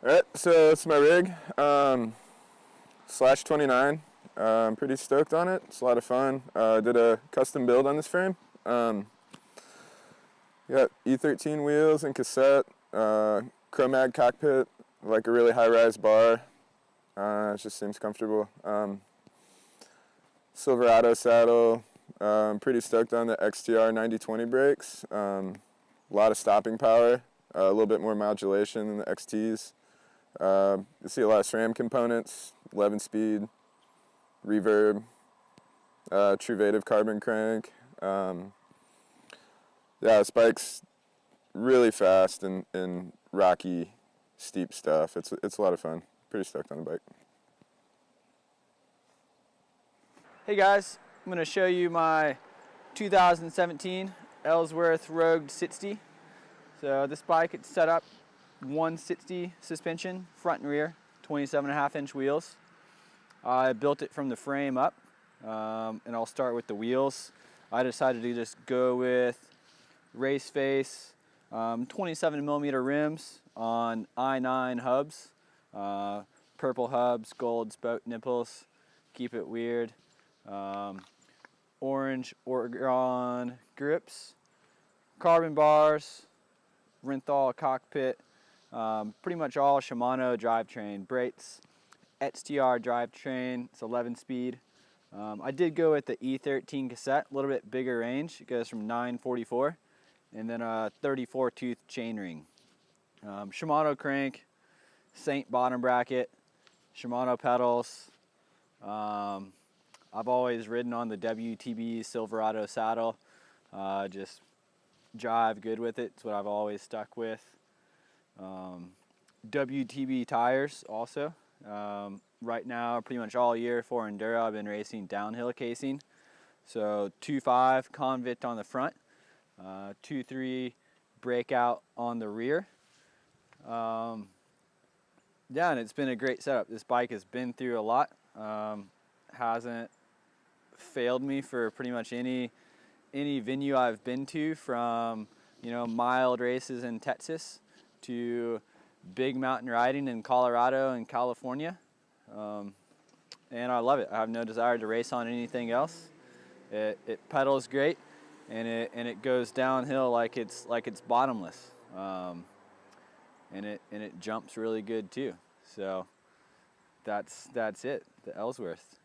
Alright, so it's my rig, slash 29. I'm pretty stoked on it. It's a lot of fun. Did a custom build on this frame. Got E13 wheels and cassette, Chromag cockpit, like a really high-rise bar. It just seems comfortable. Silverado saddle. I'm pretty stoked on the XTR 90/20 brakes. A lot of stopping power, a little bit more modulation than the XTs. You see a lot of SRAM components, 11-speed, reverb, Truvative carbon crank. Yeah, this bike's really fast and rocky, steep stuff. It's a lot of fun. Pretty stoked on the bike. Hey guys, I'm going to show you my 2017 Elsworth Rogue 60. So this bike, it's set up 160 suspension, front and rear, 27.5-inch wheels. I built it from the frame up, and I'll start with the wheels. I decided to just go with race face 27mm rims on I9 hubs, purple hubs, gold spoke nipples, keep it weird. Orange Oregon grips, carbon bars, Renthal cockpit, pretty much all Shimano drivetrain, brakes, XTR drivetrain, it's 11-speed. I did go with the E13 cassette, a little bit bigger range. It goes from 944, and then a 34-tooth chainring. Shimano crank, Saint bottom bracket, Shimano pedals. I've always ridden on the WTB Silverado saddle, just drive good with it. It's what I've always stuck with. WTB tires also. Right now, pretty much all year for Enduro, I've been racing downhill casing. So 2.5 Convict on the front, 2.3 Breakout on the rear. Yeah, and it's been a great setup. This bike has been through a lot. Hasn't failed me for pretty much any venue I've been to, from mild races in Texas to big mountain riding in Colorado and California, and I love it. I have no desire to race on anything else. It pedals great, and it goes downhill like it's bottomless, and it jumps really good too. So that's it. The Elsworth.